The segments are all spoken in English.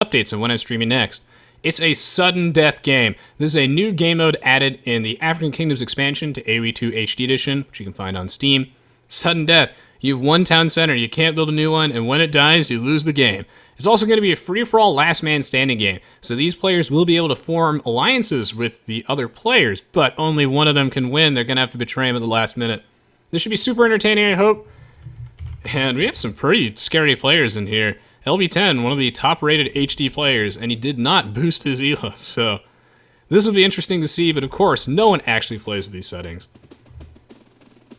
updates on when I'm streaming next. It's a sudden death game. This is a new game mode added in the African Kingdoms expansion to Aoe2 HD Edition, which you can find on Steam. Sudden death. You have one town center, you can't build a new one, and when it dies, you lose the game. It's also going to be a free-for-all last man standing game, so these players will be able to form alliances with the other players, but only one of them can win. They're going to have to betray him at the last minute. This should be super entertaining, I hope. And we have some pretty scary players in here. LB10, one of the top-rated HD players, and he did not boost his ELA, so this will be interesting to see, but of course, no one actually plays with these settings.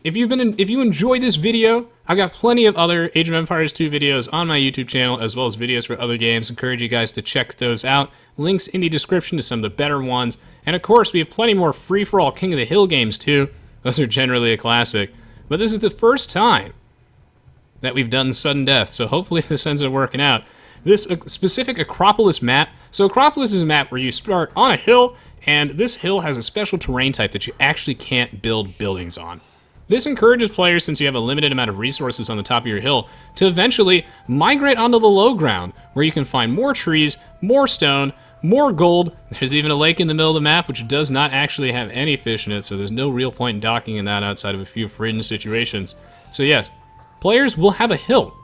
If you enjoyed this video, I've got plenty of other Age of Empires 2 videos on my YouTube channel, as well as videos for other games. Encourage you guys to check those out. Links in the description to some of the better ones. And of course, we have plenty more free-for-all King of the Hill games too. Those are generally a classic. But this is the first time that we've done sudden death, so hopefully this ends up working out. This specific Acropolis map, so Acropolis is a map where you start on a hill, and this hill has a special terrain type that you actually can't build buildings on. This encourages players, since you have a limited amount of resources on the top of your hill, to eventually migrate onto the low ground, where you can find more trees, more stone, more gold. There's even a lake in the middle of the map, which does not actually have any fish in it, so there's no real point in docking in that outside of a few fringe situations. So yes, players will have a hill.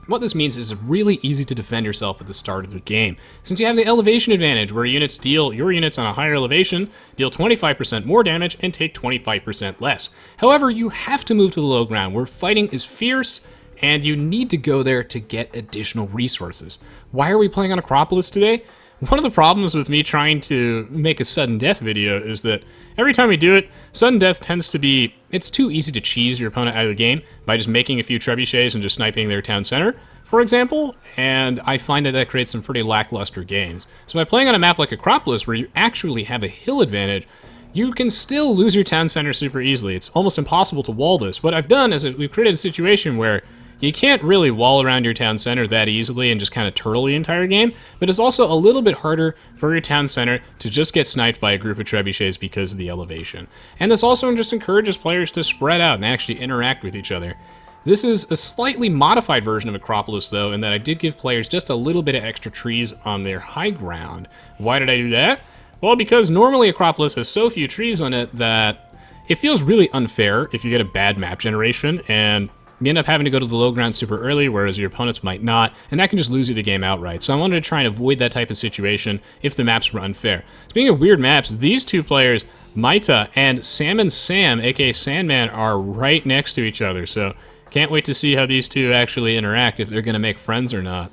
What this means is it's really easy to defend yourself at the start of the game, since you have the elevation advantage, where your units on a higher elevation deal 25% more damage and take 25% less. However, you have to move to the low ground, where fighting is fierce, and you need to go there to get additional resources. Why are we playing on Acropolis today? One of the problems with me trying to make a sudden death video is that every time we do it, sudden death tends to be, it's too easy to cheese your opponent out of the game by just making a few trebuchets and just sniping their town center, for example, and I find that that creates some pretty lackluster games. So by playing on a map like Acropolis, where you actually have a hill advantage, you can still lose your town center super easily. It's almost impossible to wall this. What I've done is we've created a situation where you can't really wall around your town center that easily and just kind of turtle the entire game, but it's also a little bit harder for your town center to just get sniped by a group of trebuchets because of the elevation. And this also just encourages players to spread out and actually interact with each other. This is a slightly modified version of Acropolis, though, in that I did give players just a little bit of extra trees on their high ground. Why did I do that? Well, because normally Acropolis has so few trees on it that it feels really unfair if you get a bad map generation, and you end up having to go to the low ground super early, whereas your opponents might not, and that can just lose you the game outright. So I wanted to try and avoid that type of situation if the maps were unfair. Speaking of weird maps, these two players, Maita and Salmon Sam, aka Sandman, are right next to each other, so can't wait to see how these two actually interact, if they're going to make friends or not.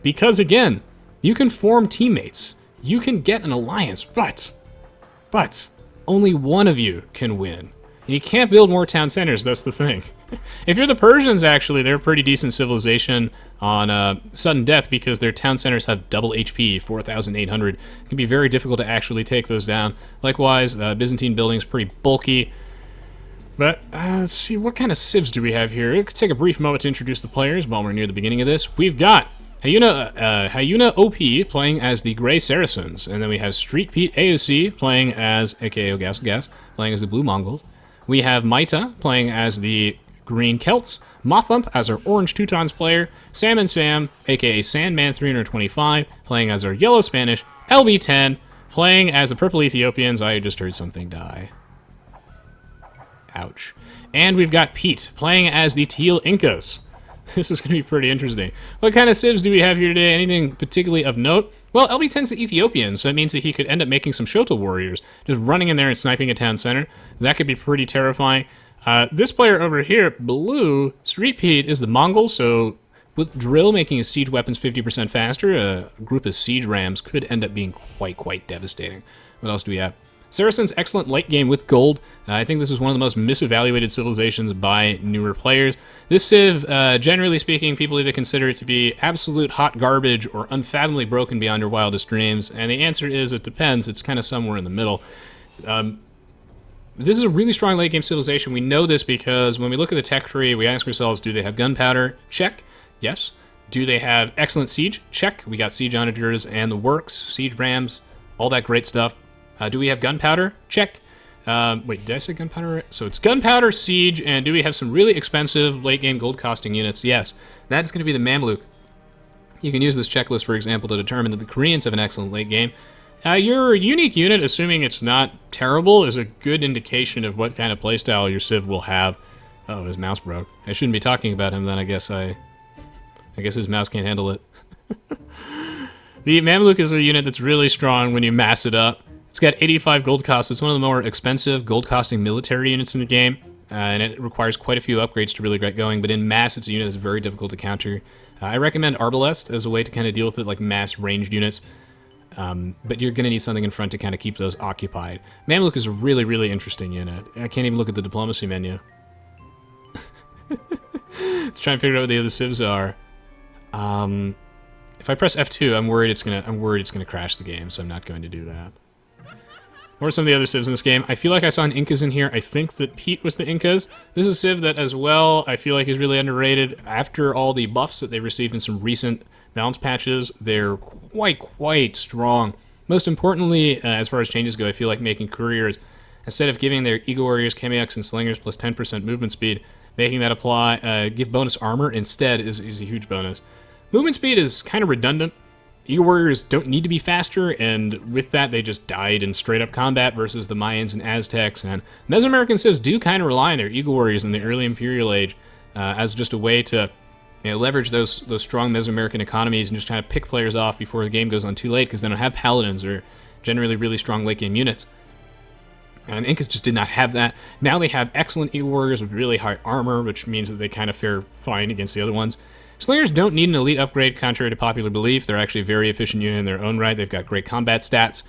Because again, you can form teammates, you can get an alliance, but only one of you can win. You can't build more town centers, that's the thing. If you're the Persians, actually, they're a pretty decent civilization on sudden death because their town centers have double HP, 4,800. It can be very difficult to actually take those down. Likewise, Byzantine buildings pretty bulky. But let's see, what kind of civs do we have here? It could take a brief moment to introduce the players while we're near the beginning of this. We've got Hyuna OP playing as the Grey Saracens, and then we have Street Pete AOC playing as, aka Ogas, playing as the Blue Mongols. We have Maita playing as the Green Celts, Mothump as our Orange Teutons player, Sam and Sam, aka Sandman 325, playing as our Yellow Spanish, LB10, playing as the Purple Ethiopians. I just heard something die. Ouch. And we've got Pete playing as the Teal Incas. This is going to be pretty interesting. What kind of civs do we have here today? Anything particularly of note? Well, LB10's the Ethiopian, so that means that he could end up making some Shoto warriors, just running in there and sniping a town center. That could be pretty terrifying. This player over here, Blue, Street Pete, is the Mongols, so with Drill making his siege weapons 50% faster, a group of siege rams could end up being quite devastating. What else do we have? Saracens, excellent late game with gold. I think this is one of the most misevaluated civilizations by newer players. This civ, generally speaking, people either consider it to be absolute hot garbage or unfathomably broken beyond your wildest dreams, and the answer is it depends. It's kind of somewhere in the middle. This is a really strong late game civilization. We know this because when we look at the tech tree, we ask ourselves, do they have gunpowder? Check. Yes. Do they have excellent siege? Check. We got siege onagers and the works, siege rams, all that great stuff. Do we have gunpowder? Check. Wait, did I say gunpowder? So it's gunpowder, siege, and do we have some really expensive late-game gold-costing units? Yes. That's going to be the Mamluk. You can use this checklist, for example, to determine that the Koreans have an excellent late game. Your unique unit, assuming it's not terrible, is a good indication of what kind of playstyle your Civ will have. Oh, his mouse broke. I shouldn't be talking about him then, I guess his mouse can't handle it. The Mamluk is a unit that's really strong when you mass it up. It's got 85 gold cost. It's one of the more expensive gold costing military units in the game, and it requires quite a few upgrades to really get going, but in mass it's a unit that's very difficult to counter. I recommend Arbalest as a way to kind of deal with it, like mass ranged units. But you're going to need something in front to kind of keep those occupied. Mamluk is a really, really interesting unit. I can't even look at the diplomacy menu. Let's try and figure out what the other civs are. If I press F2, I'm worried it's gonna crash the game, so I'm not going to do that. What are some of the other civs in this game? I feel like I saw an Incas in here. I think that Pete was the Incas. This is a civ that, as well, I feel like is really underrated. After all the buffs that they received in some recent balance patches, they're quite strong. Most importantly, as far as changes go, I feel like making couriers, instead of giving their Eagle Warriors, Kamiaks, and Slingers plus 10% movement speed, making that apply, give bonus armor instead is a huge bonus. Movement speed is kind of redundant. Eagle Warriors don't need to be faster, and with that they just died in straight-up combat versus the Mayans and Aztecs, and Mesoamerican civs do kind of rely on their Eagle Warriors in the early Imperial Age as just a way to leverage those strong Mesoamerican economies and just kind of pick players off before the game goes on too late, because they don't have paladins or generally really strong late-game units. And Incas just did not have that. Now they have excellent Eagle Warriors with really high armor, which means that they kind of fare fine against the other ones. Slingers don't need an elite upgrade, contrary to popular belief. They're actually a very efficient unit in their own right. They've got great combat stats.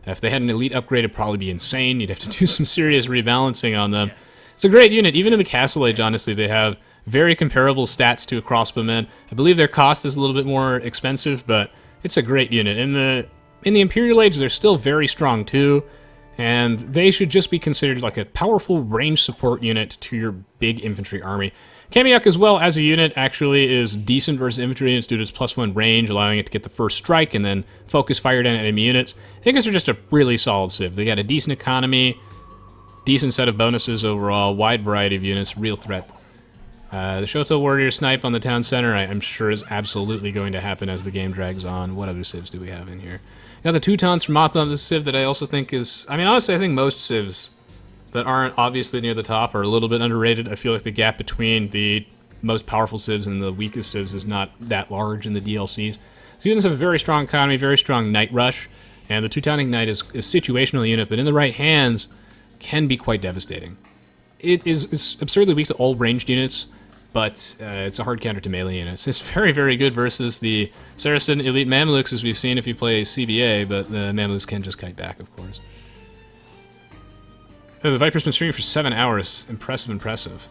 If they had an elite upgrade, it'd probably be insane. You'd have to do some serious rebalancing on them. It's a great unit. Even in the Castle Age, honestly, they have very comparable stats to a crossbowman. I believe their cost is a little bit more expensive, but it's a great unit. In the Imperial Age, they're still very strong, too. And they should just be considered like a powerful range support unit to your big infantry army. Kamiak as well as a unit actually is decent versus infantry units due to its +1 range, allowing it to get the first strike and then focus fire down enemy units. I think these are just a really solid civ. They got a decent economy, decent set of bonuses overall, wide variety of units, real threat. The Shoto Warrior snipe on the town center I'm sure is absolutely going to happen as the game drags on. What other civs do we have in here? Got the Teutons from Mothon, this civ that I also think is... I mean, honestly, I think most civs that aren't obviously near the top are a little bit underrated. I feel like the gap between the most powerful civs and the weakest civs is not that large in the DLCs. Students have a very strong economy, very strong Knight Rush, and the Teutonic Knight is a situational unit, but in the right hands can be quite devastating. It's absurdly weak to all ranged units, but it's a hard counter to melee units. It's very, very good versus the Saracen Elite Mamluks, as we've seen if you play CBA, but the Mamluks can just kite back, of course. Oh, the Viper's been streaming for 7 hours. Impressive.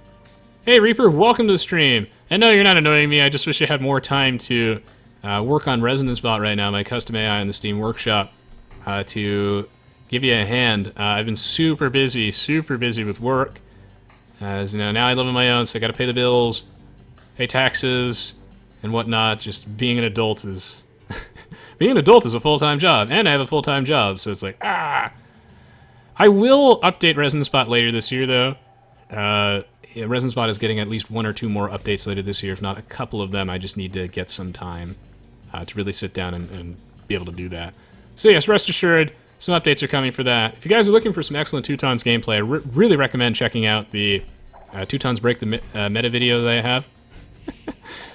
Hey, Reaper, welcome to the stream. And no, you're not annoying me. I just wish I had more time to work on Resonance Bot right now, my custom AI in the Steam Workshop, to give you a hand. I've been super busy with work. As you know, now I live on my own, so I gotta pay the bills, pay taxes, and whatnot. Just being an adult is... being an adult is a full-time job, and I have a full-time job, so it's like, I will update Resonance Bot later this year, though. Resonance Bot is getting at least 1 or 2 more updates later this year, if not a couple of them. I just need to get some time to really sit down and be able to do that. So yes, rest assured, some updates are coming for that. If you guys are looking for some excellent Teutons gameplay, I really recommend checking out the Teutons Break the Meta video that I have.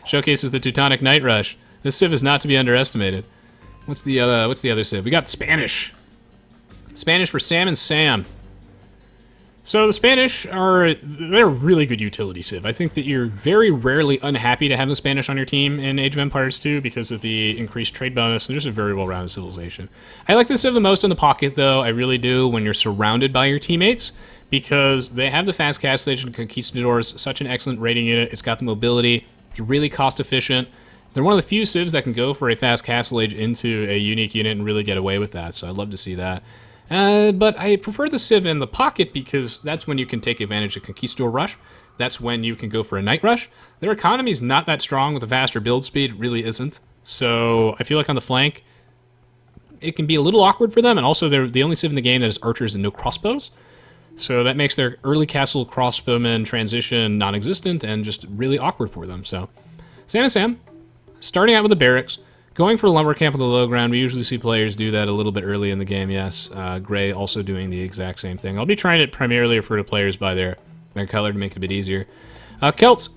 Showcases the Teutonic Knight Rush. This civ is not to be underestimated. What's the other civ? We got Spanish. Spanish for Sam and Sam. So the Spanish they're a really good utility civ. I think that you're very rarely unhappy to have the Spanish on your team in Age of Empires 2 because of the increased trade bonus, and there's a very well-rounded civilization. I like this civ the most in the pocket, though. I really do when you're surrounded by your teammates, because they have the fast castlage and conquistadors, such an excellent raiding unit. It's got the mobility. It's really cost-efficient. They're one of the few civs that can go for a fast castle age into a unique unit and really get away with that, so I'd love to see that. But I prefer the civ in the pocket because that's when you can take advantage of Conquistador Rush. That's when you can go for a Night Rush. Their economy's not that strong with a faster build speed. It really isn't. So I feel like on the flank, it can be a little awkward for them, and also they're the only civ in the game that has archers and no crossbows. So that makes their early castle crossbowman transition non-existent and just really awkward for them. So, Sam and Sam, starting out with the barracks, going for a lumber camp on the low ground. We usually see players do that a little bit early in the game, yes. Gray also doing the exact same thing. I'll be trying to primarily refer to players by their color to make it a bit easier. Celts,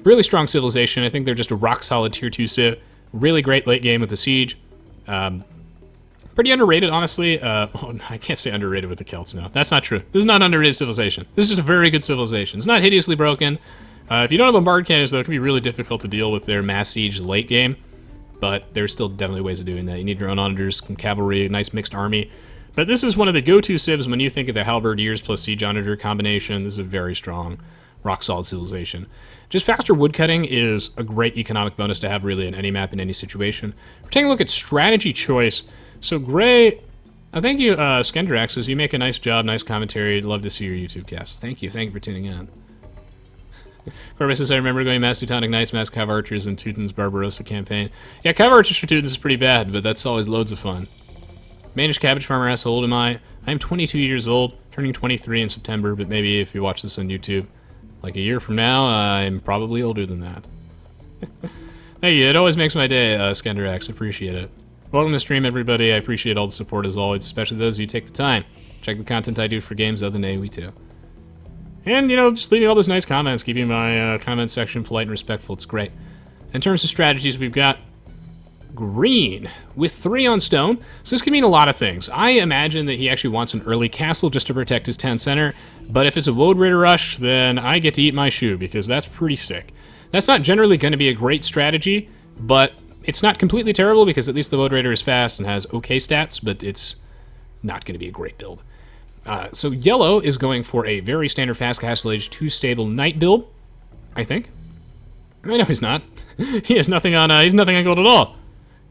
really strong civilization. I think they're just a rock-solid Tier 2 civ. Really great late game with the siege. Pretty underrated, honestly. I can't say underrated with the Celts, no. That's not true. This is not an underrated civilization. This is just a very good civilization. It's not hideously broken. If you don't have bombard cannons, though, it can be really difficult to deal with their mass siege late game. But there's still definitely ways of doing that. You need your own onagers, some cavalry, a nice mixed army. But this is one of the go-to civs when you think of the halberdiers plus siege onager combination. This is a very strong, rock-solid civilization. Just faster woodcutting is a great economic bonus to have, really, in any map, in any situation. We're taking a look at strategy choice. So, Gray, thank you, Skendraxes. You make a nice job, nice commentary. I'd love to see your YouTube cast. Thank you for tuning in. Corbus says, I remember going Mass Teutonic Knights, Mass Cav Archers, and Teutons Barbarossa campaign. Yeah, Cav Archers for Teutons is pretty bad, but that's always loads of fun. Managed Cabbage Farmer asks, how old am I? I'm 22 years old, turning 23 in September, but maybe if you watch this on YouTube, like a year from now, I'm probably older than that. Thank you, it always makes my day, Skenderax, appreciate it. Welcome to stream, everybody. I appreciate all the support as always, especially those of you who take the time. Check the content I do for games other than Aoe2. And, you know, just leaving all those nice comments, keeping my comment section polite and respectful. It's great. In terms of strategies, we've got green with 3 on stone. So this could mean a lot of things. I imagine that he actually wants an early castle just to protect his town center. But if it's a Woad Raider rush, then I get to eat my shoe because that's pretty sick. That's not generally going to be a great strategy, but it's not completely terrible because at least the Woad Raider is fast and has okay stats, but it's not going to be a great build. So yellow is going for a very standard fast castle age 2 stable knight build, I think. I know he's not. He has nothing on. He's nothing on gold at all.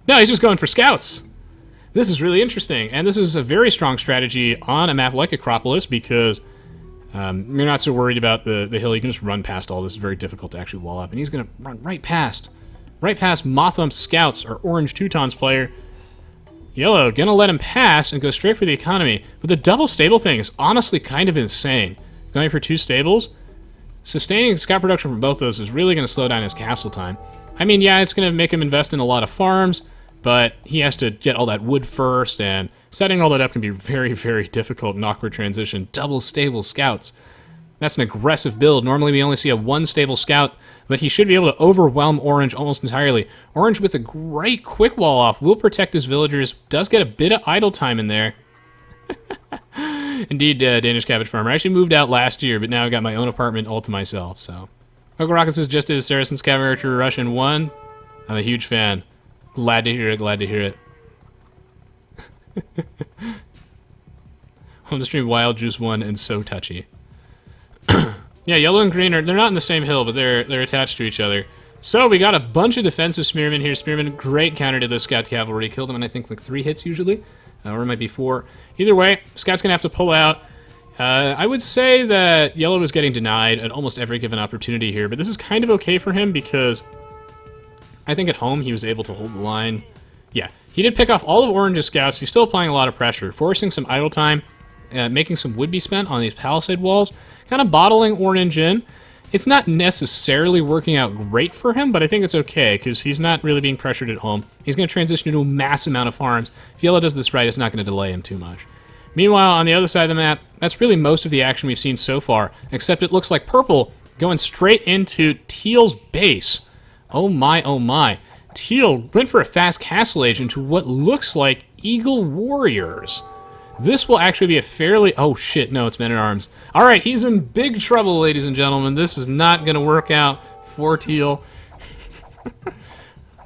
No, he's just going for scouts. This is really interesting, and this is a very strong strategy on a map like Acropolis because you're not so worried about the hill. You can just run past all this. It's very difficult to actually wall up, and he's going to run right past Mothump's scouts, or Orange Teutons player. Yellow, gonna let him pass and go straight for the economy. But the double stable thing is honestly kind of insane. Going for 2 stables. Sustaining scout production from both those is really gonna slow down his castle time. I mean, yeah, it's gonna make him invest in a lot of farms, but he has to get all that wood first, and setting all that up can be very, very difficult in awkward transition. Double stable scouts. That's an aggressive build. Normally we only see a 1 stable scout, but he should be able to overwhelm Orange almost entirely. Orange with a great quick wall off will protect his villagers. Does get a bit of idle time in there. Indeed, Danish Cabbage Farmer. I actually moved out last year, but now I've got my own apartment all to myself, so. Uncle Rocket says, just did a Saracens Cav Archer rush in 1. I'm a huge fan. Glad to hear it, glad to hear it. On the stream, Wild Juice 1 and So Touchy. Yeah, yellow and green they're not in the same hill, but they're attached to each other. So we got a bunch of defensive spearmen here. Spearmen, great counter to the scout cavalry. Killed them in, I think, like 3 hits usually. Or it might be 4. Either way, scout's gonna have to pull out. I would say that yellow is getting denied at almost every given opportunity here, but this is kind of okay for him because I think at home he was able to hold the line. Yeah, he did pick off all of Orange's scouts. He's still applying a lot of pressure, forcing some idle time, making some wood be spent on these palisade walls, kind of bottling Orange in. It's not necessarily working out great for him, but I think it's okay, because he's not really being pressured at home. He's going to transition into a mass amount of farms. If yellow does this right, it's not going to delay him too much. Meanwhile, on the other side of the map, that's really most of the action we've seen so far, except it looks like purple going straight into Teal's base. Oh my, oh my. Teal went for a fast castle age into what looks like Eagle Warriors. This will actually be a fairly... Oh shit, no, it's Men-at-Arms. Alright, he's in big trouble, ladies and gentlemen. This is not going to work out for Teal.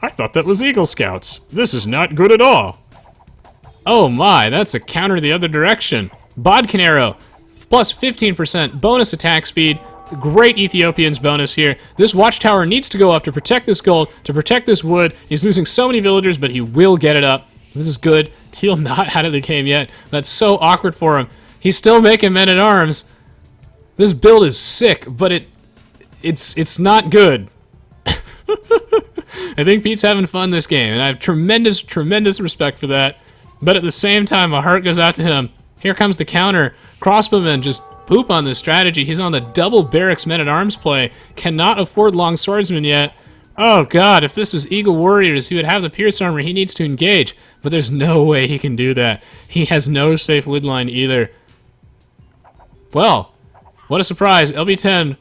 I thought that was Eagle Scouts. This is not good at all. Oh my, that's a counter the other direction. Bodkin Arrow, plus 15% bonus attack speed. Great Ethiopians bonus here. This watchtower needs to go up to protect this gold, to protect this wood. He's losing so many villagers, but he will get it up. This is good. Teal not out of the game yet. That's so awkward for him. He's still making Men-at-Arms. This build is sick, but it's not good. I think Pete's having fun this game, and I have tremendous, tremendous respect for that. But at the same time, my heart goes out to him. Here comes the counter. Crossbowmen just poop on this strategy. He's on the double barracks Men-at-Arms play. Cannot afford Longswordsman yet. Oh god, if this was Eagle Warriors, he would have the Pierce armor. He needs to engage. But there's no way he can do that. He has no safe wood line either. Well, what a surprise. LB10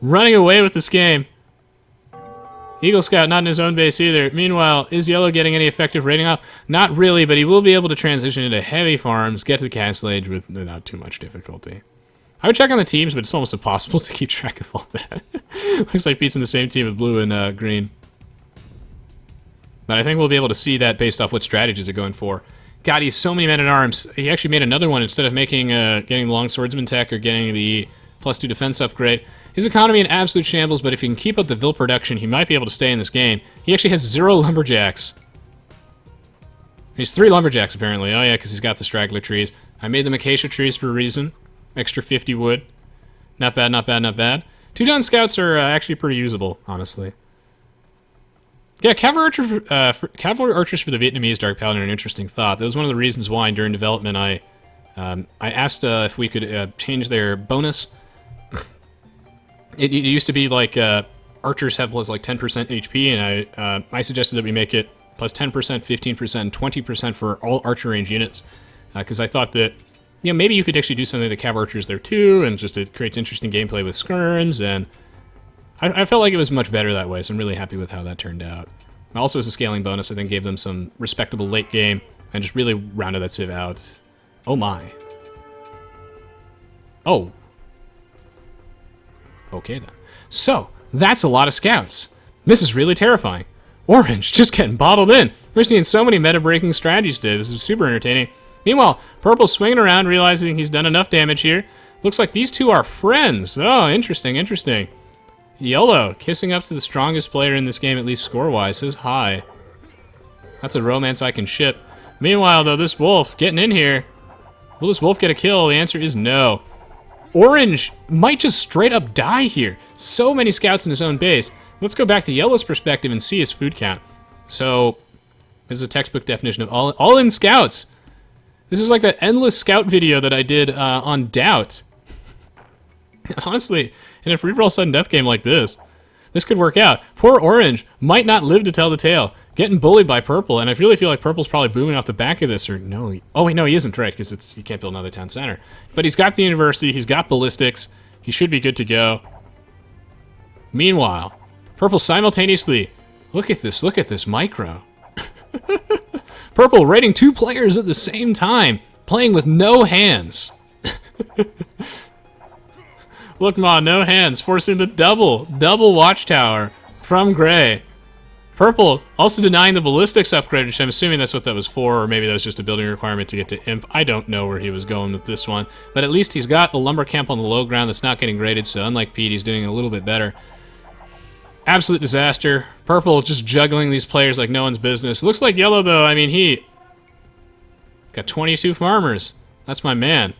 running away with this game. Eagle Scout not in his own base either. Meanwhile, is Yellow getting any effective raiding off? Not really, but he will be able to transition into heavy farms, get to the Castle Age with not too much difficulty. I would check on the teams, but it's almost impossible to keep track of all that. Looks like Pete's in the same team with blue and green. But I think we'll be able to see that based off what strategies they're going for. God, he's so many men-at-arms. He actually made another one instead of making getting the Longswordsman tech or getting the +2 defense upgrade. His economy in absolute shambles, but if he can keep up the Vil production, he might be able to stay in this game. He actually has 0 lumberjacks. He's 3 lumberjacks, apparently. Oh, yeah, because he's got the straggler trees. I made them acacia trees for a reason. Extra 50 wood. Not bad, not bad, not bad. Teuton scouts are actually pretty usable, honestly. Yeah, cavalry archers for the Vietnamese Dark Paladin are an interesting thought. That was one of the reasons why, during development, I asked if we could change their bonus. It used to be like archers have like 10% HP, and I suggested that we make it plus 10%, 15%, and 20% for all archer range units, because I thought that maybe you could actually do something to cavalry archers there too, and just it creates interesting gameplay with skirms, and I felt like it was much better that way, so I'm really happy with how that turned out. Also, as a scaling bonus, I think gave them some respectable late game, and just really rounded that civ out. Oh my. Oh. Okay then. So, that's a lot of scouts. This is really terrifying. Orange just getting bottled in. We're seeing so many meta-breaking strategies today. This is super entertaining. Meanwhile, Purple's swinging around, realizing he's done enough damage here. Looks like these two are friends. Oh, interesting, interesting. Yellow, kissing up to the strongest player in this game, at least score-wise, says hi. That's a romance I can ship. Meanwhile, though, this wolf getting in here. Will this wolf get a kill? The answer is no. Orange might just straight up die here. So many scouts in his own base. Let's go back to Yellow's perspective and see his food count. So, this is a textbook definition of all-in scouts. This is like that endless scout video that I did on Doubt. Honestly, in a free-for-all sudden death game like this could work out. Poor Orange might not live to tell the tale. Getting bullied by Purple, and I really feel like Purple's probably booming off the back of this, or no. Oh, wait, no, he isn't, right, because you can't build another town center. But he's got the university, he's got ballistics, he should be good to go. Meanwhile, Purple simultaneously, look at this micro. Purple raiding 2 players at the same time, playing with no hands. Look, Ma, no hands, forcing the double watchtower from Gray. Purple also denying the ballistics upgrade, which I'm assuming that's what that was for, or maybe that was just a building requirement to get to Imp. I don't know where he was going with this one, but at least he's got the lumber camp on the low ground that's not getting graded, so unlike Pete, he's doing a little bit better. Absolute disaster. Purple just juggling these players like no one's business. Looks like Yellow, though, I mean, he got 22 farmers. That's my man.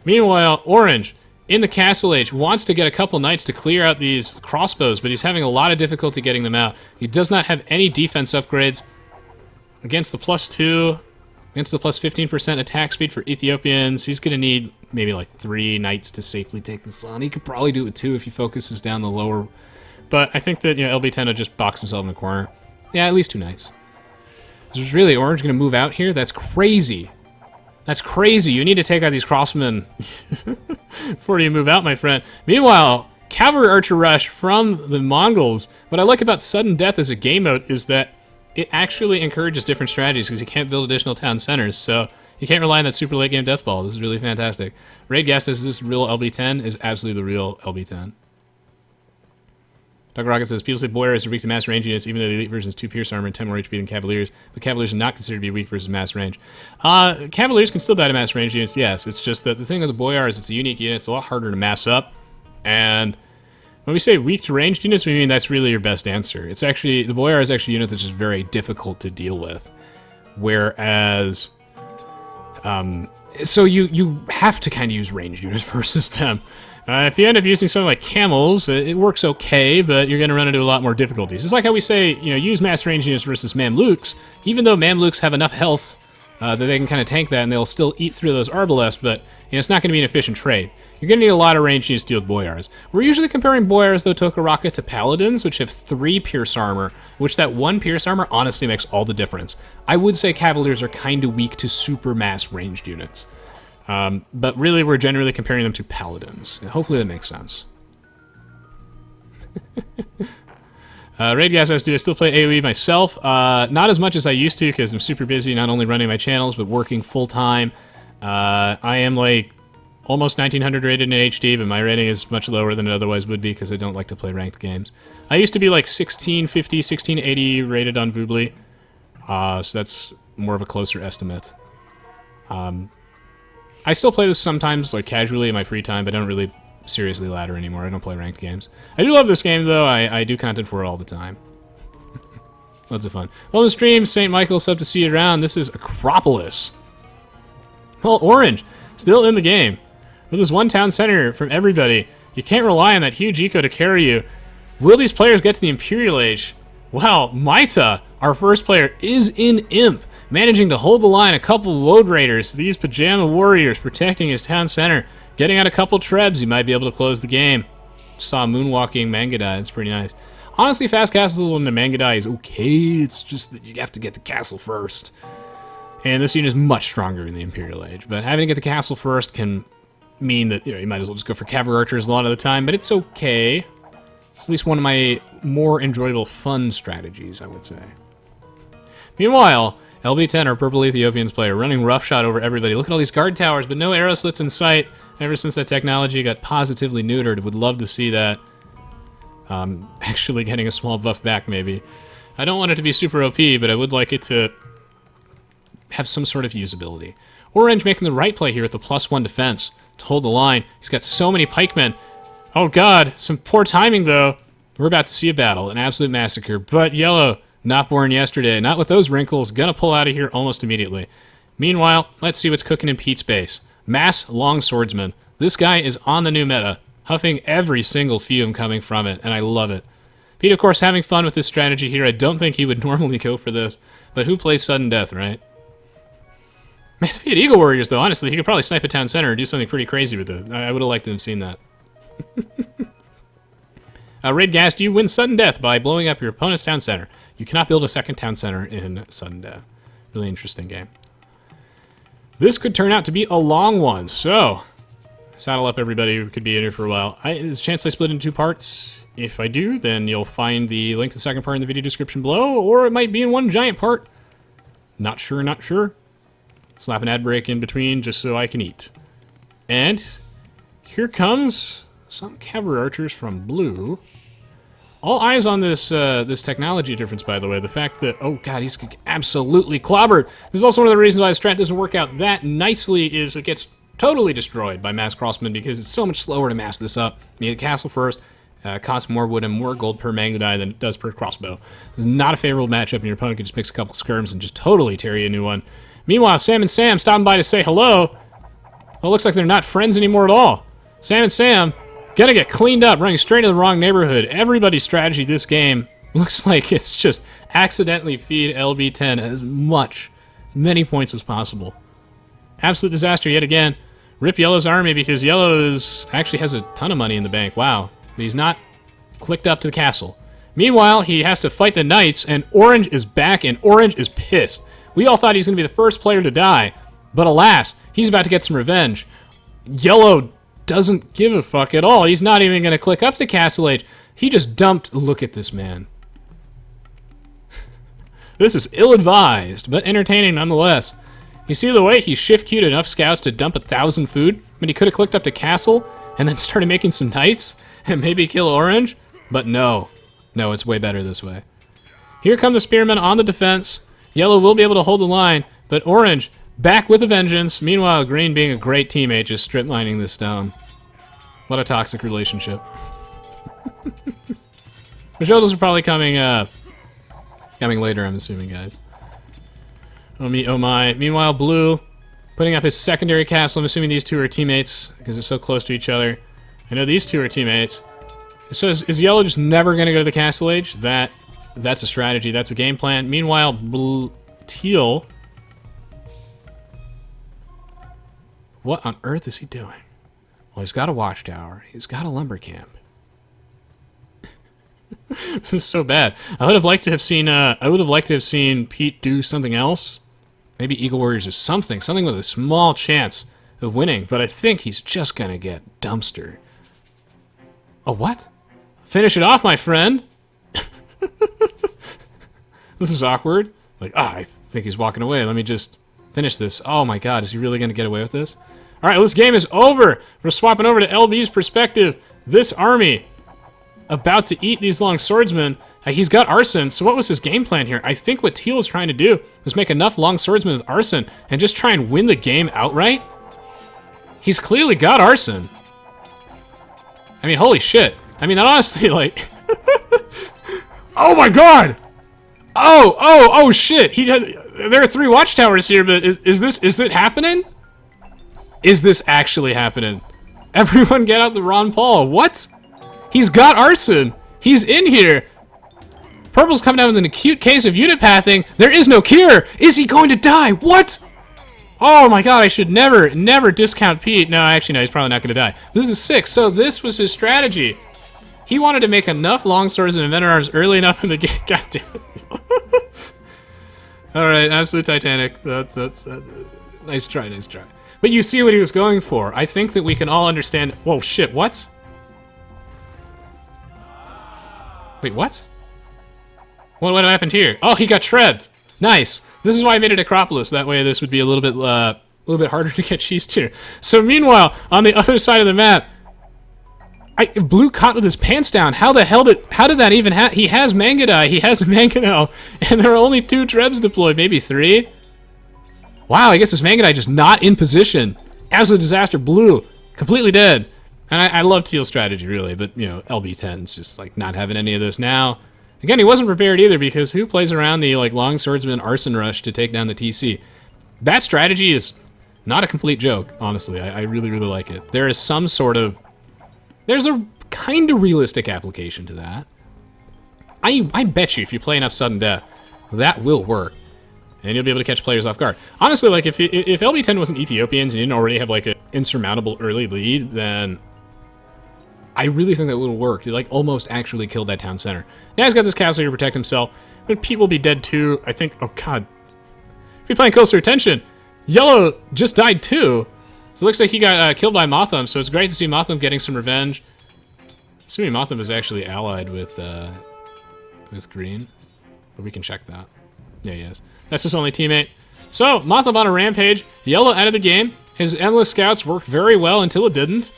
Meanwhile, Orange, in the Castle Age, wants to get a couple knights to clear out these crossbows, but he's having a lot of difficulty getting them out. He does not have any defense upgrades. Against the +2, against the +15% attack speed for Ethiopians, he's going to need maybe like 3 knights to safely take this on. He could probably do it with 2 if he focuses down the lower. But I think that, LB10 will just box himself in the corner. Yeah, at least 2 knights. Is really Orange going to move out here? That's crazy. That's crazy. You need to take out these crossmen before you move out, my friend. Meanwhile, Cavalry Archer Rush from the Mongols. What I like about Sudden Death as a game mode is that it actually encourages different strategies because you can't build additional town centers, so you can't rely on that super late game death ball. This is really fantastic. Raid Gas says, is this real LB10? Is absolutely the real LB10. Dr. Rocket says, people say Boyar is weak to mass range units, even though the elite version is 2 pierce armor and 10 more HP than Cavaliers, but Cavaliers are not considered to be weak versus mass range. Cavaliers can still die to mass range units, yes. It's just that the thing with the Boyar is it's a unique unit, it's a lot harder to mass up, and when we say weak to ranged units, we mean that's really your best answer. It's actually, the Boyar is actually a unit that's just very difficult to deal with, whereas, so you have to kind of use ranged units versus them. If you end up using something like camels, it works okay, but you're going to run into a lot more difficulties. It's like how we say, use mass range units versus Mamluks. Even though Mamluks have enough health that they can kind of tank that, and they'll still eat through those Arbalests, but it's not going to be an efficient trade. You're going to need a lot of range to deal with Boyars. We're usually comparing Boyars, though, Tokaraka to Paladins, which have 3 Pierce Armor, which that 1 Pierce Armor honestly makes all the difference. I would say Cavaliers are kind of weak to super mass ranged units. But really, we're generally comparing them to Paladins. Hopefully that makes sense. Raid Gas says, do I still play AoE myself? Not as much as I used to, because I'm super busy, not only running my channels, but working full-time. I am, like, almost 1900 rated in HD, but my rating is much lower than it otherwise would be, because I don't like to play ranked games. I used to be, like, 1650, 1680 rated on Voobly, so that's more of a closer estimate. I still play this sometimes, like, casually in my free time, but I don't really seriously ladder anymore. I don't play ranked games. I do love this game, though. I do content for it all the time. Lots of fun. Welcome to stream, St. Michael, sub to see you around. This is Acropolis. Well, Orange, still in the game. With this one town center from everybody, you can't rely on that huge eco to carry you. Will these players get to the Imperial Age? Wow, Maita, our first player, is in Imp, managing to hold the line. A couple Woad Raiders, these Pajama Warriors protecting his town center. Getting out a couple trebs, he might be able to close the game. Saw moonwalking Mangudai, it's pretty nice. Honestly, fast castles into Mangudai is okay, it's just that you have to get the castle first. And this unit is much stronger in the Imperial Age, but having to get the castle first can mean that, you might as well just go for cavalry archers a lot of the time, but it's okay. It's at least one of my more enjoyable, fun strategies, I would say. Meanwhile, LB10, our purple Ethiopians player, running roughshod over everybody. Look at all these guard towers, but no arrow slits in sight. Ever since that technology got positively neutered, would love to see that. Actually getting a small buff back, maybe. I don't want it to be super OP, but I would like it to have some sort of usability. Orange making the right play here with the +1 defense to hold the line. He's got so many pikemen. Oh god, some poor timing though. We're about to see a battle, an absolute massacre. But Yellow, not born yesterday, not with those wrinkles, gonna pull out of here almost immediately. Meanwhile, let's see what's cooking in Pete's base. Mass Longswordsman. This guy is on the new meta, huffing every single fume coming from it, and I love it. Pete, of course, having fun with this strategy here. I don't think he would normally go for this, but who plays Sudden Death, right? Man, if he had Eagle Warriors, though, honestly, he could probably snipe a town center or do something pretty crazy with it. I would have liked to have seen that. Raid Gas, you win Sudden Death by blowing up your opponent's town center. You cannot build a second town center in Sudden Death. Really interesting game. This could turn out to be a long one, so saddle up everybody who could be in here for a while. There's a chance I split into 2 parts. If I do, then you'll find the link to the second part in the video description below, or it might be in one giant part. Not sure, not sure. Slap an ad break in between just so I can eat. And here comes some cavalry archers from blue. All eyes on this this technology difference, by the way. The fact that, oh god, he's absolutely clobbered. This is also one of the reasons why his strat doesn't work out that nicely, is it gets totally destroyed by mass crossmen because it's so much slower to mass this up. You need the castle first, costs more wood and more gold per Mangudai than it does per crossbow. This is not a favorable matchup, and your opponent can just mix a couple skirms and just totally tear you a new one. Meanwhile, Sam and Sam stopping by to say hello. Well, it looks like they're not friends anymore at all. Sam and Sam gonna get cleaned up, running straight to the wrong neighborhood. Everybody's strategy this game looks like it's just accidentally feed LB10 as many points as possible. Absolute disaster yet again. Rip Yellow's army, because Yellow actually has a ton of money in the bank. Wow. But he's not clicked up to the castle. Meanwhile, he has to fight the knights, and Orange is back, and Orange is pissed. We all thought he was going to be the first player to die, but alas, he's about to get some revenge. Yellow doesn't give a fuck at all. He's not even going to click up to Castle Age. He just dumped... Look at this man. This is ill-advised, but entertaining nonetheless. You see the way he shift-queued enough scouts to dump 1,000 food? But he could have clicked up to Castle and then started making some knights and maybe kill Orange? But no. No, it's way better this way. Here come the Spearmen on the defense. Yellow will be able to hold the line, but Orange back with a vengeance. Meanwhile, Green, being a great teammate, just strip mining this down. What a toxic relationship. Those are probably coming later, I'm assuming, guys. Oh me, oh my. Meanwhile, Blue putting up his secondary castle. I'm assuming these two are teammates because they're so close to each other. I know these two are teammates. So is Yellow just never going to go to the Castle Age? That's a strategy. That's a game plan. Meanwhile, Teal What on earth is he doing? Well, he's got a watchtower. He's got a lumber camp. This is so bad. I would have liked to have seen Pete do something else. Maybe Eagle Warriors or something with a small chance of winning. But I think he's just gonna get dumpster. Oh, what? Finish it off, my friend. This is awkward. Like, I think he's walking away. Let me just finish this. Oh my god, is he really going to get away with this? Alright, well, this game is over. We're swapping over to LB's perspective. This army about to eat these Longswordsmen. He's got arson, so what was his game plan here? I think what Teal was trying to do was make enough Longswordsmen with arson and just try and win the game outright. He's clearly got arson. I mean, holy shit. I mean, that honestly, like... Oh my god! Oh shit! There are 3 watchtowers here, but is it happening? Is this actually happening? Everyone get out the Ron Paul. What? He's got arson. He's in here. Purple's coming down with an acute case of unit pathing. There is no cure. Is he going to die? What? Oh my god, I should never discount Pete. No, actually, no, he's probably not going to die. This is 6, so this was his strategy. He wanted to make enough longswords and men-at-arms early enough in the game. God damn it. Alright, absolute Titanic. That's nice try. But you see what he was going for. I think that we can all understand... Whoa, shit, what? Wait, what? What happened here? Oh, he got trebbed. Nice. This is why I made it Acropolis. That way this would be a little bit harder to get cheesed here. So meanwhile, on the other side of the map, Blue caught with his pants down. How did that even happen? He has Mangudai, he has Mangudai, and there are only 2 trebs deployed, maybe 3? Wow, I guess this Mangudai just not in position. Absolute disaster. Blue, completely dead. And I love Teal's strategy, really, but, you know, LB10's just, like, not having any of this now. Again, he wasn't prepared either, because who plays around the, like, Longswordsman arson rush to take down the TC? That strategy is not a complete joke, honestly. I really like it. There is some sort of... There's a kind of realistic application to that. I bet you if you play enough sudden death, that will work. And you'll be able to catch players off guard. Honestly, like, if LB10 wasn't Ethiopians and you didn't already have, like, an insurmountable early lead, then I really think that would have worked. It, like, almost actually killed that town center. Now he's got this castle here to protect himself, but Pete will be dead too. I think, oh god. If you're paying closer attention, Yellow just died too. So it looks like he got killed by Motham, so it's great to see Motham getting some revenge. Assuming Motham is actually allied with Green. But we can check that. Yeah, he is. That's his only teammate. So, Motham on a rampage. Yellow out of the game. His endless scouts worked very well until it didn't.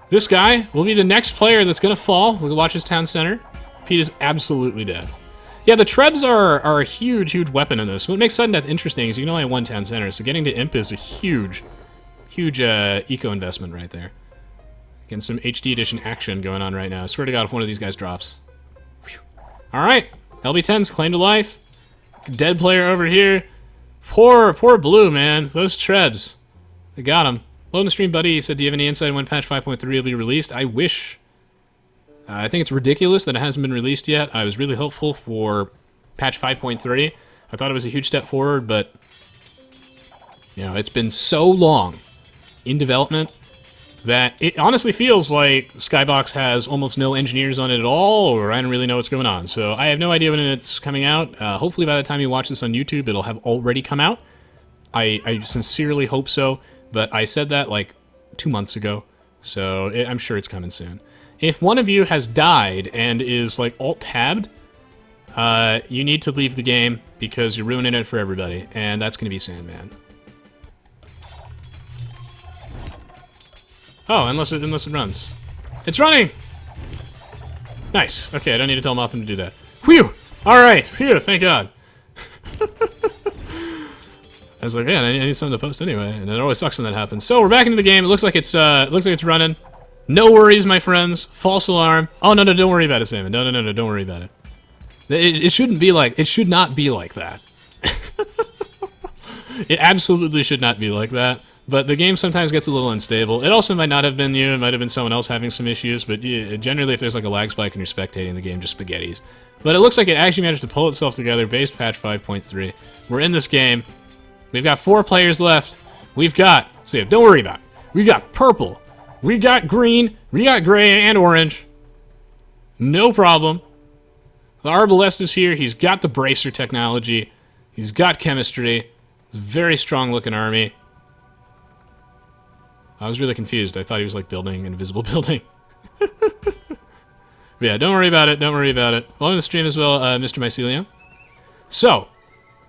This guy will be the next player that's going to fall. We'll watch his town center. Pete is absolutely dead. Yeah, the Trebs are a huge weapon in this. What makes sudden death interesting is you can only have 1 town center, so getting to Imp is a huge eco investment right there. Getting some HD edition action going on right now. I swear to god if one of these guys drops. Alright, LB10's claim to life. Dead player over here. Poor Blue, man. Those Trebs. They got him. Load the stream, buddy. He said, do you have any insight on when patch 5.3 will be released? I wish. I think it's ridiculous that it hasn't been released yet. I was really hopeful for patch 5.3. I thought it was a huge step forward, but you know, it's been so long in development that it honestly feels like Skybox has almost no engineers on it at all, or I don't really know what's going on. So I have no idea when it's coming out. Hopefully by the time you watch this on YouTube, it'll have already come out. I sincerely hope so, but I said that like 2 months ago, so I'm sure it's coming soon. If one of you has died and is like alt-tabbed, you need to leave the game because you're ruining it for everybody, and that's going to be Sandman. Oh, unless it runs. It's running! Nice. Okay, I don't need to tell Motham to do that. Whew! Alright, phew, thank god. I was like, man, I need something to post anyway, and it always sucks when that happens. So we're back into the game. It looks like it's running. No worries, my friends. False alarm. Oh no, don't worry about it, Simon. No, don't worry about it. It shouldn't be like. It should not be like that. It absolutely should not be like that. But the game sometimes gets a little unstable. It also might not have been you. It might have been someone else having some issues. But yeah, generally, if there's like a lag spike and you're spectating the game, just spaghettis. But it looks like it actually managed to pull itself together based patch 5.3. We're in this game. We've got 4 players left. We've got So yeah, don't worry about it. We got purple, we got green, we got gray, and orange. No problem. The Arbalest is here. He's got the bracer technology. He's got chemistry. It's a very strong-looking army. I was really confused. I thought he was, like, building an invisible building. But yeah, don't worry about it. Don't worry about it. Welcome to the stream as well, Mr. Mycelium. So,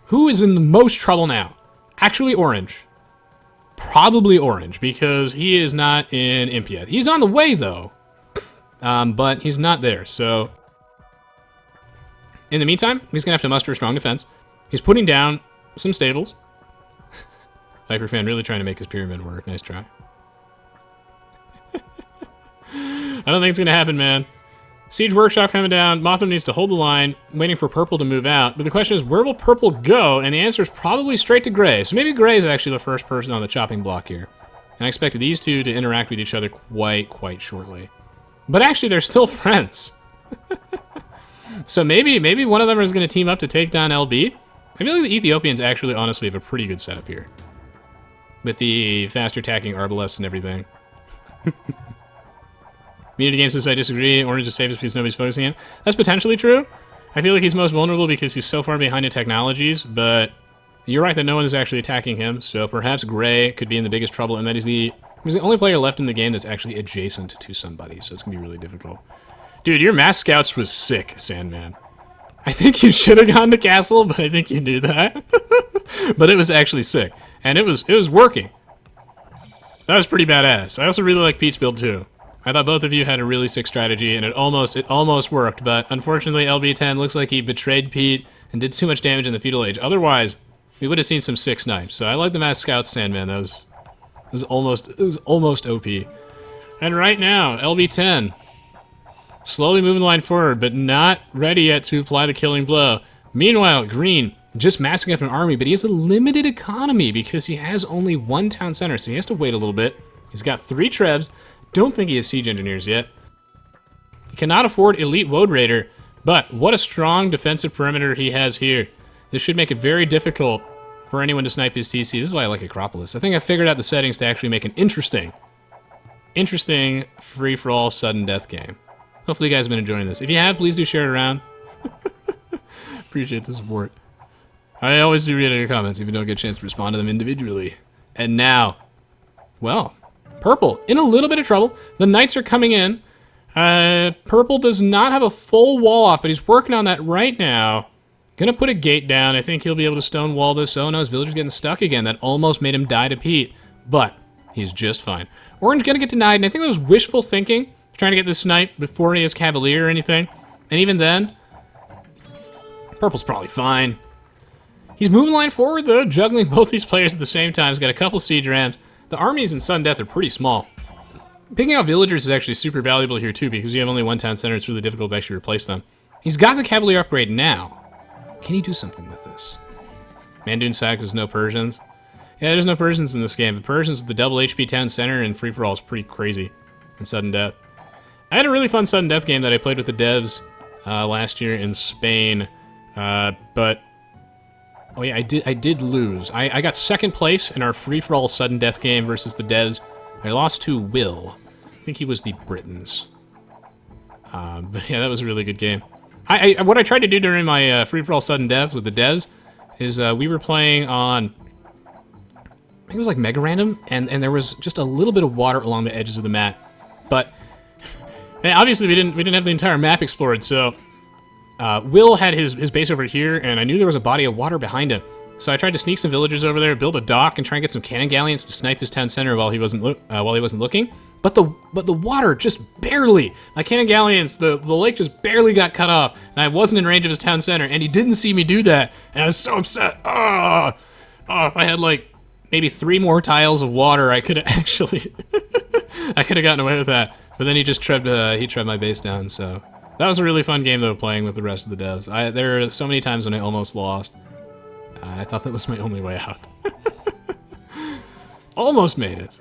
who is in the most trouble now? Actually, orange. Probably orange, because he is not in Imp yet. He's on the way, though. But he's not there, so... In the meantime, he's going to have to muster a strong defense. He's putting down some stables. Hyperfan really trying to make his pyramid work. Nice try. I don't think it's going to happen, man. Siege Workshop coming down. Mothram needs to hold the line, waiting for purple to move out. But the question is, where will purple go? And the answer is probably straight to gray. So maybe gray is actually the first person on the chopping block here. And I expected these two to interact with each other quite shortly. But actually, they're still friends. So maybe one of them is going to team up to take down LB. I feel like the Ethiopians actually honestly have a pretty good setup here. With the faster attacking Arbalest and everything. Community Game says I disagree. Orange is safest because nobody's focusing on. That's potentially true. I feel like he's most vulnerable because he's so far behind in technologies, but you're right that no one is actually attacking him, so perhaps Gray could be in the biggest trouble, and that he's the only player left in the game that's actually adjacent to somebody, so it's going to be really difficult. Dude, your mass scouts was sick, Sandman. I think you should have gone to castle, but I think you knew that. But it was actually sick. And it was working. That was pretty badass. I also really like Pete's build too. I thought both of you had a really sick strategy, and it almost worked, but unfortunately LB10 looks like he betrayed Pete and did too much damage in the feudal age. Otherwise, we would have seen some sick snipes. So I like the mass scouts, Sandman. That was almost OP. And right now, LB10 slowly moving the line forward, but not ready yet to apply the killing blow. Meanwhile, Green just massing up an army, but he has a limited economy because he has only one town center, so he has to wait a little bit. He's got 3 trebs. Don't think he has siege engineers yet. He cannot afford elite Woad Raider, but what a strong defensive perimeter he has here. This should make it very difficult for anyone to snipe his TC. This is why I like Acropolis. I think I figured out the settings to actually make an interesting free-for-all sudden death game. Hopefully you guys have been enjoying this. If you have, please do share it around. Appreciate the support. I always do read your comments, even though I get a chance to respond to them individually. And now, well, purple in a little bit of trouble. The knights are coming in. Purple does not have a full wall off, but he's working on that right now. Gonna put a gate down. I think he'll be able to stonewall this. Oh no, his villager's getting stuck again. That almost made him die to Pete, but he's just fine. Orange gonna get denied, and I think that was wishful thinking, trying to get this snipe before he has Cavalier or anything. And even then, purple's probably fine. He's moving line forward though, juggling both these players at the same time. He's got a couple siege rams. The armies in sudden death are pretty small. Picking out villagers is actually super valuable here too, because you have only one town center. It's really difficult to actually replace them. He's got the Cavalier upgrade now. Can he do something with this? Mandoon Sack, there's no Persians. Yeah, there's no Persians in this game. The Persians with the double HP town center and free-for-all is pretty crazy in sudden death. I had a really fun sudden death game that I played with the devs last year in Spain, but oh yeah, I did lose. I got second place in our free-for-all sudden death game versus the devs. I lost to Will. I think he was the Britons. But yeah, that was a really good game. What I tried to do during my free-for-all sudden death with the devs is we were playing on, I think it was like Mega Random, and there was just a little bit of water along the edges of the map. But obviously we didn't have the entire map explored, so Will had his base over here, and I knew there was a body of water behind him. So I tried to sneak some villagers over there, build a dock, and try and get some cannon galleons to snipe his town center while he wasn't looking. But the water just barely, my cannon galleons, the lake just barely got cut off, and I wasn't in range of his town center, and he didn't see me do that, and I was so upset. Oh, if I had like maybe 3 more tiles of water, I could have actually, I could have gotten away with that. But then he just trebbed my base down. So that was a really fun game though, playing with the rest of the devs. There are so many times when I almost lost. I thought that was my only way out. Almost made it.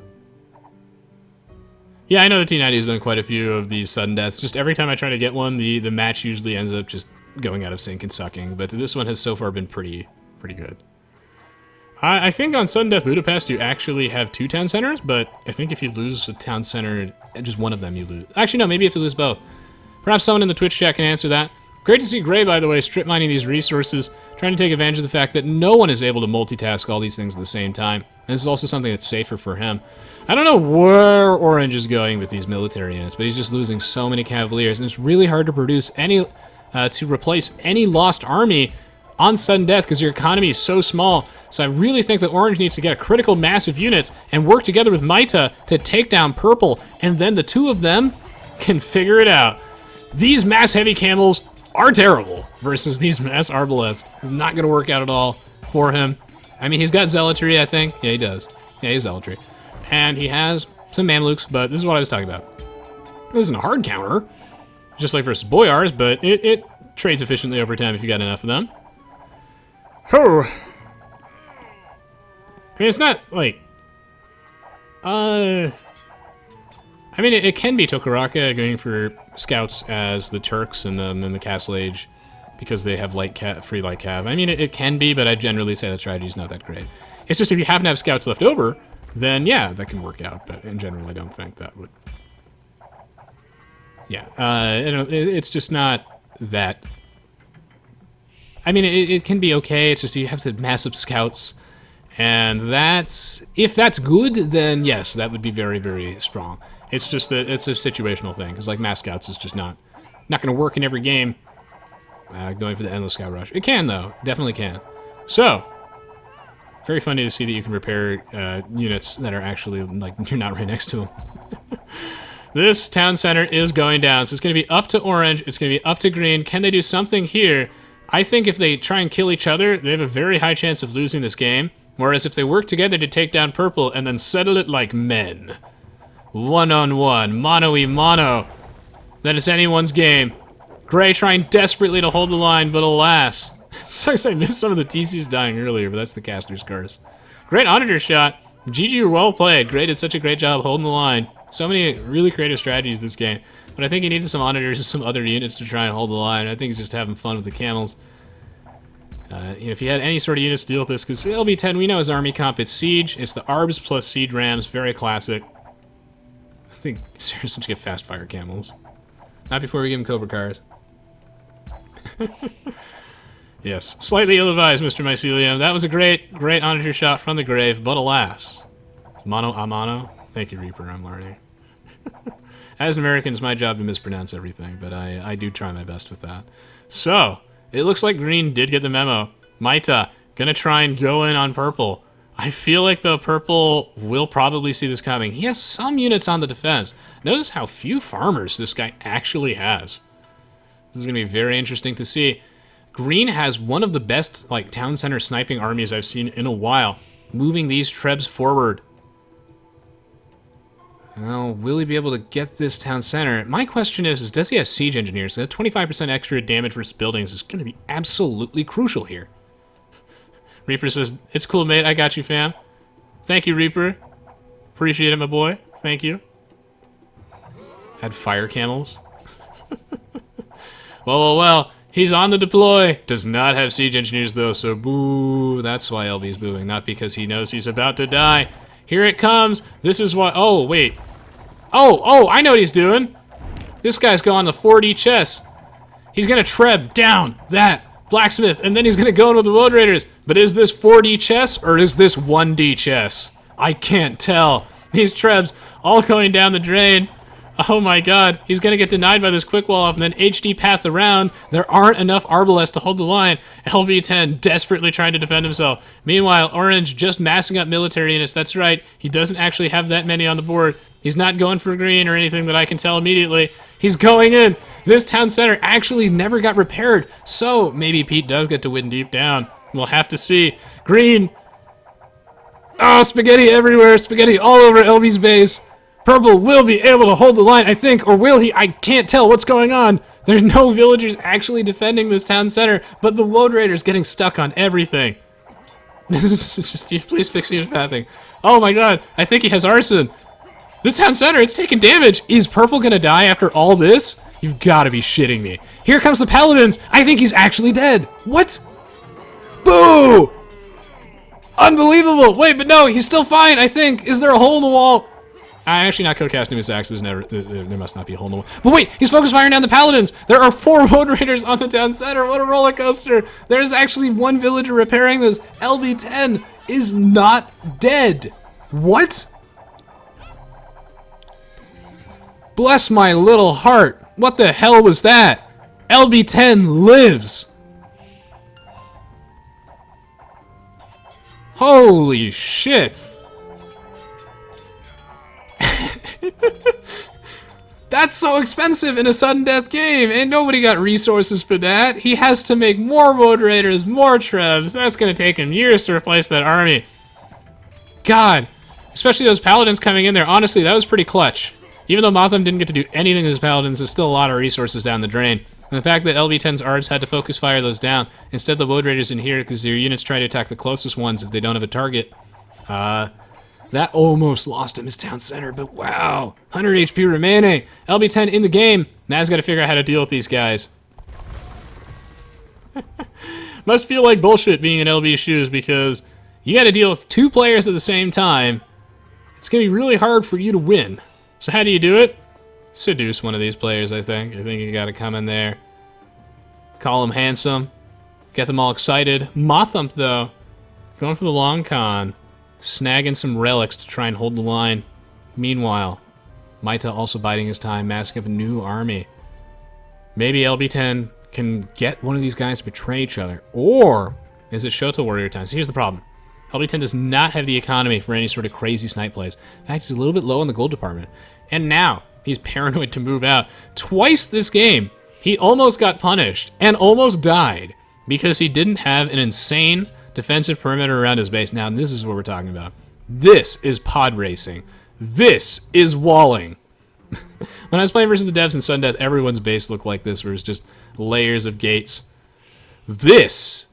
Yeah, I know the T90 has done quite a few of these sudden deaths. Just every time I try to get one, the match usually ends up just going out of sync and sucking. But this one has so far been pretty good. I think on Sudden Death Budapest, you actually have 2 town centers, but I think if you lose a town center, just one of them you lose. Actually, no, maybe you have to lose both. Perhaps someone in the Twitch chat can answer that. Great to see Gray, by the way, strip mining these resources, trying to take advantage of the fact that no one is able to multitask all these things at the same time. And this is also something that's safer for him. I don't know where Orange is going with these military units, but he's just losing so many Cavaliers, and it's really hard to produce any, to replace any lost army on sudden death because your economy is so small. So I really think that Orange needs to get a critical mass of units and work together with Maita to take down Purple, and then the 2 of them can figure it out. These mass heavy camels are terrible versus these mass arbalests. It's not going to work out at all for him. I mean, he's got zealotry, I think. Yeah, he does. Yeah, he's zealotry. And he has some Mamluks, but this is what I was talking about. This isn't a hard counter, just like versus Boyars, but it trades efficiently over time if you got enough of them. Oh. I mean, it's not like... I mean, it can be Tokaraka going for scouts as the Turks and then the Castle Age because they have free light cav. I mean, it can be, but I generally say the strategy's not that great. It's just if you happen to have scouts left over, then yeah, that can work out. But in general, I don't think that would... Yeah, it's just not that... I mean, it can be okay, it's just you have to massive scouts, and that's... If that's good, then yes, that would be very, very strong. It's just that it's a situational thing, because like mass scouts is just not going to work in every game. Going for the endless scout rush. It can, though. Definitely can. So, very funny to see that you can repair units that are actually, like, you're not right next to them. This town center is going down, so it's going to be up to Orange, it's going to be up to Green. Can they do something here? I think if they try and kill each other, they have a very high chance of losing this game. Whereas if they work together to take down Purple and then settle it like men, one-on-one, mono-y-mono, then it's anyone's game. Gray trying desperately to hold the line, but alas. Sucks I missed some of the TCs dying earlier, but that's the caster's curse. Great auditor shot. GG, well played. Gray did such a great job holding the line. So many really creative strategies this game. But I think he needed some auditors and some other units to try and hold the line. I think he's just having fun with the camels. If he had any sort of units to deal with this, because LB10, we know his army comp, it's Siege, it's the Arbs plus Siege Rams, very classic. I think Saracens should get fast fire camels. Not before we give him Cobra Cars. Yes, slightly ill-advised, Mr. Mycelium. That was a great, great auditor shot from the grave, but alas. Mono a mano? Thank you, Reaper, I'm learning. As an American, it's my job to mispronounce everything, but I do try my best with that. So, it looks like Green did get the memo. Maita, gonna try and go in on Purple. I feel like the Purple will probably see this coming. He has some units on the defense. Notice how few farmers this guy actually has. This is gonna be very interesting to see. Green has one of the best like town center sniping armies I've seen in a while, moving these trebs forward. Now, will he be able to get this town center? My question is does he have siege engineers? So that 25% extra damage versus buildings is going to be absolutely crucial here. Reaper says, it's cool, mate. I got you, fam. Thank you, Reaper. Appreciate it, my boy. Thank you. Add fire camels. Well. He's on the deploy. Does not have siege engineers, though, so boo. That's why LB's booing, not because he knows he's about to die. Here it comes. This is why... Oh, wait. Oh, I know what he's doing. This guy's going to 4D chess. He's going to treb down that blacksmith, and then he's going to go into the Woad Raiders. But is this 4D chess, or is this 1D chess? I can't tell. These trebs all going down the drain. Oh my god, he's going to get denied by this quick wall up and then HD path around. There aren't enough Arbalests to hold the line. LB10 desperately trying to defend himself. Meanwhile, Orange just massing up military units. That's right, he doesn't actually have that many on the board. He's not going for Green or anything that I can tell immediately. He's going in. This town center actually never got repaired, so maybe Pete does get to win deep down. We'll have to see. Green. Oh, spaghetti everywhere. Spaghetti all over LB's base. Purple will be able to hold the line, I think, or will he? I can't tell what's going on. There's no villagers actually defending this town center, but the Woad Raiders getting stuck on everything. This is just, please fix unit pathing. Oh my god, I think he has arson. This town center, it's taking damage. Is Purple gonna die after all this? You've gotta be shitting me. Here comes the Paladins. I think he's actually dead. What? Boo! Unbelievable! Wait, but no, he's still fine, I think. Is there a hole in the wall? I actually not co-casting his axe. There must not be a hole in the wall. But wait, he's focus firing down the paladins. There are 4 Woad Raiders on the town center. What a roller coaster. There's actually 1 villager repairing this. LB10 is not dead. What? Bless my little heart. What the hell was that? LB10 lives. Holy shit. That's so expensive in a sudden death game, and nobody got resources for that. He has to make more Woad Raiders, more Trebs. That's gonna take him years to replace that army. God, especially those paladins coming in there. Honestly, that was pretty clutch. Even though Motham didn't get to do anything to his paladins, there's still a lot of resources down the drain. And the fact that LB10's Ards had to focus fire those down, instead the Woad Raiders in here, because their units try to attack the closest ones if they don't have a target. That almost lost him his town center, but wow. 100 HP remaining. LB10 in the game. Now he's got to figure out how to deal with these guys. Must feel like bullshit being in LB's shoes, because you got to deal with 2 players at the same time. It's going to be really hard for you to win. So how do you do it? Seduce one of these players, I think. I think you got to come in there. Call them handsome. Get them all excited. Mothump, though. Going for the long con. Snagging some relics to try and hold the line. Meanwhile, Maita also biding his time, massing up a new army. Maybe LB10 can get one of these guys to betray each other. Or is it Shoto Warrior time? So here's the problem. LB10 does not have the economy for any sort of crazy snipe plays. In fact, he's a little bit low in the gold department. And now, he's paranoid to move out. Twice this game, he almost got punished and almost died because he didn't have an insane defensive perimeter around his base. Now, this is what we're talking about. This is pod racing. This is walling. When I was playing versus the devs in Sudden Death, everyone's base looked like this, where it's just layers of gates. This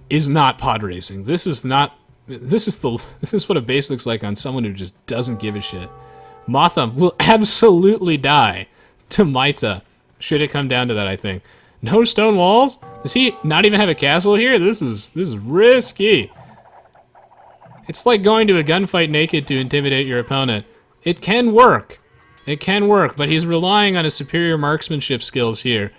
is not pod racing. This is not. This is what a base looks like on someone who just doesn't give a shit. Motham will absolutely die to Maita, should it come down to that, I think. No stone walls? Does he not even have a castle here? This is risky. It's like going to a gunfight naked to intimidate your opponent. It can work. It can work, but he's relying on his superior marksmanship skills here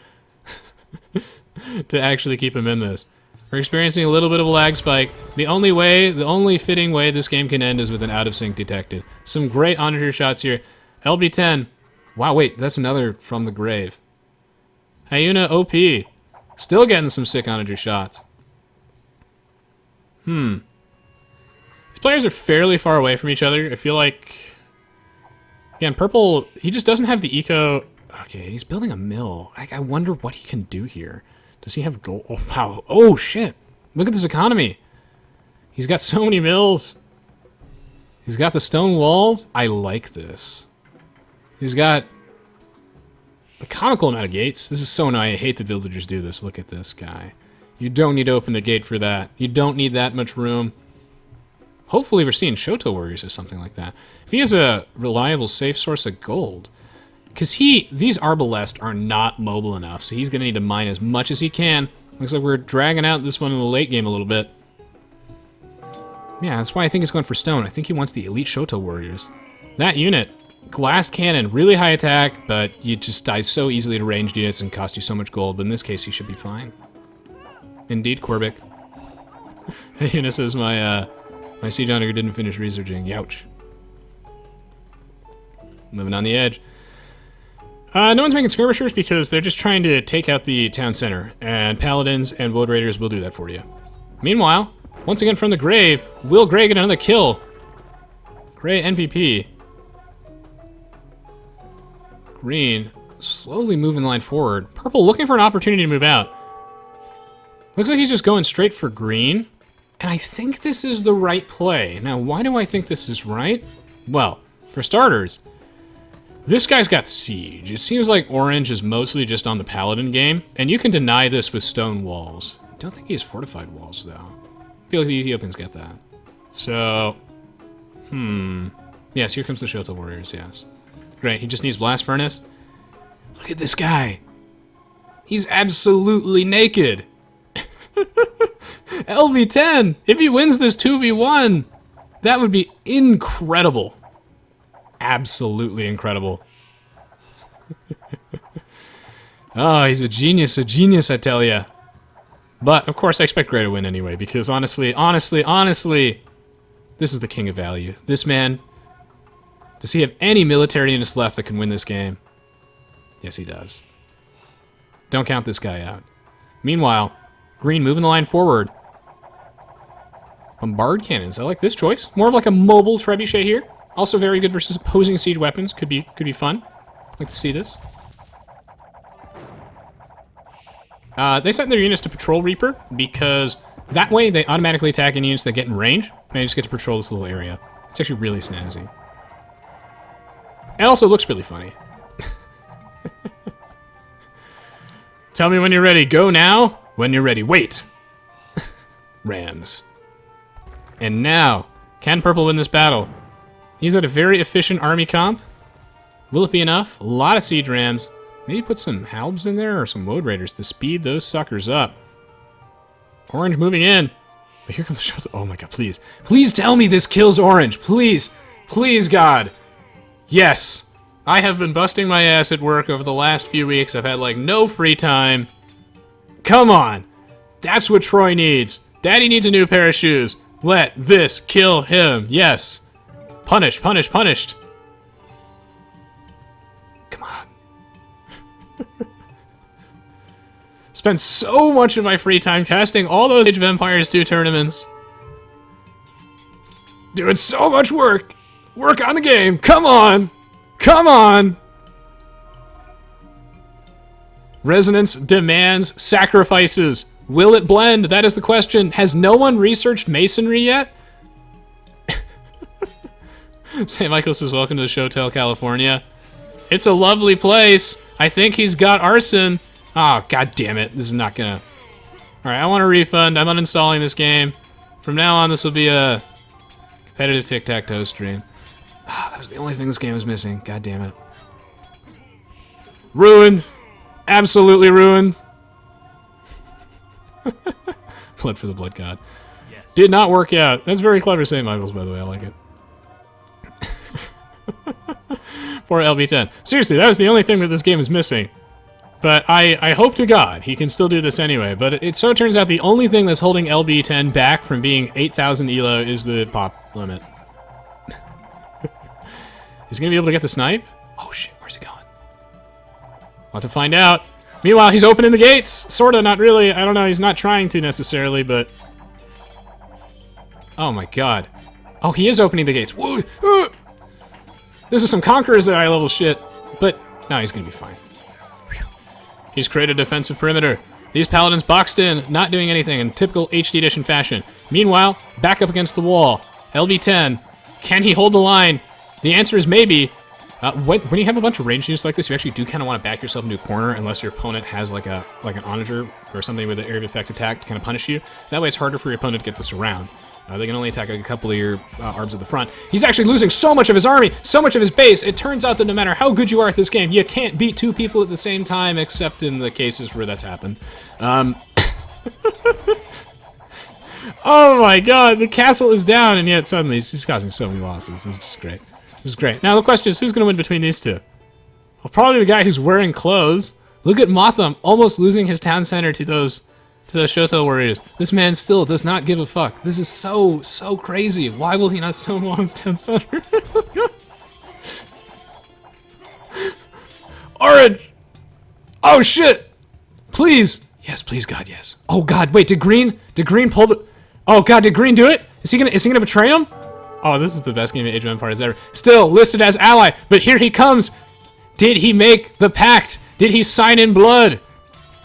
to actually keep him in this. We're experiencing a little bit of a lag spike. The only fitting way this game can end is with an out of sync detected. Some great onager shots here. LB10. Wow, wait, that's another from the grave. Hyuna OP. Still getting some sick onager shots. These players are fairly far away from each other. I feel like... Again, Purple, he just doesn't have the eco... Okay, he's building a mill. I wonder what he can do here. Does he have gold? Oh, wow. Oh, shit. Look at this economy. He's got so many mills. He's got the stone walls. I like this. He's got a comical amount of gates. This is so annoying. I hate that villagers do this. Look at this guy. You don't need to open the gate for that. You don't need that much room. Hopefully we're seeing Shoto Warriors or something like that. If he has a reliable, safe source of gold... Because these Arbalest are not mobile enough, so he's going to need to mine as much as he can. Looks like we're dragging out this one in the late game a little bit. Yeah, that's why I think he's going for stone. I think he wants the elite Shoto Warriors. That unit, glass cannon, really high attack, but you just die so easily to ranged units and cost you so much gold, but in this case, you should be fine. Indeed, Korbic. Hyuna says my siege onager didn't finish researching. Youch. Living on the edge. No one's making skirmishers because they're just trying to take out the town center, and paladins and Woad Raiders will do that for you. Meanwhile, once again from the grave, will Gray get another kill? Gray MVP. Green slowly moving the line forward. Purple looking for an opportunity to move out. Looks like he's just going straight for green, and I think this is the right play. Now, why do I think this is right? Well, for starters, this guy's got siege. It seems like orange is mostly just on the paladin game, and you can deny this with stone walls. I don't think he has fortified walls, though. I feel like the Ethiopians get that. So, yes, here comes the Shoto Warriors, yes. Great, he just needs blast furnace. Look at this guy. He's absolutely naked. LV10! If he wins this 2v1, that would be incredible. Absolutely incredible. Oh, he's a genius, I tell ya. But, of course, I expect Gray to win anyway, because honestly, this is the king of value. This man, does he have any military units left that can win this game? Yes, he does. Don't count this guy out. Meanwhile, Green moving the line forward. Bombard cannons. I like this choice. More of like a mobile trebuchet here. Also very good versus opposing siege weapons. Could be fun. I'd like to see this. They sent their units to patrol Reaper because that way they automatically attack any units that get in range. And they just get to patrol this little area. It's actually really snazzy. It also looks really funny. Tell me when you're ready. Go now. When you're ready. Wait. Rams. And now, can Purple win this battle? He's got a very efficient army comp. Will it be enough? A lot of siege rams. Maybe put some halbs in there or some Woad raiders to speed those suckers up. Orange moving in. But here comes the shuttle. Oh my god, please. Please tell me this kills Orange. Please. Please, God. Yes. I have been busting my ass at work over the last few weeks. I've had, like, no free time. Come on. That's what Troy needs. Daddy needs a new pair of shoes. Let this kill him. Yes. Punished, punished, punished. Come on. Spent so much of my free time casting all those Age of Empires 2 tournaments. Doing so much work. Work on the game. Come on. Come on. Resonance demands sacrifices. Will it blend? That is the question. Has no one researched masonry yet? St. Michael says, welcome to the Showtel, California. It's a lovely place. I think he's got arson. Oh, god damn it. This is not gonna... Alright, I want a refund. I'm uninstalling this game. From now on, this will be a competitive tic-tac-toe stream. Ah, that was the only thing this game was missing. God damn it. Ruined. Absolutely ruined. Blood for the blood god. Yes. Did not work out. That's very clever, St. Michael's, by the way. I like it. Poor LB10. Seriously, that was the only thing that this game was missing. But I hope to God he can still do this anyway. But it so turns out the only thing that's holding LB10 back from being 8,000 elo is the pop limit. Is he going to be able to get the snipe? Oh shit, where's he going? We'll have to find out. Meanwhile, he's opening the gates! Sorta, not really. I don't know, he's not trying to necessarily, but... Oh my god. Oh, he is opening the gates. Whoa! This is some Conqueror's eye level shit. But, no, he's gonna be fine. He's created a defensive perimeter. These paladins boxed in, not doing anything in typical HD edition fashion. Meanwhile, back up against the wall. LB10. Can he hold the line? The answer is maybe. When you have a bunch of ranged units like this, you actually do kind of want to back yourself into a corner unless your opponent has like an onager or something with an area of effect attack to kind of punish you. That way it's harder for your opponent to get this around. They can only attack a couple of your arms at the front. He's actually losing so much of his army, so much of his base. It turns out that no matter how good you are at this game, you can't beat two people at the same time, except in the cases where that's happened. Oh my god, the castle is down, and yet suddenly he's causing so many losses. This is just great. This is great. Now the question is, who's going to win between these two? Well, probably the guy who's wearing clothes. Look at Motham almost losing his town center to those Shoto warriors. This man still does not give a fuck. This is so crazy. Why will he not stonewall his town center? Orange! Oh shit! Please! Yes, please, God, yes. Oh god, wait, did Green pull the... Oh god, did Green do it? Is he gonna betray him? Oh, this is the best game of Age of Empires ever. Still listed as ally, but here he comes. Did he make the pact? Did he sign in blood?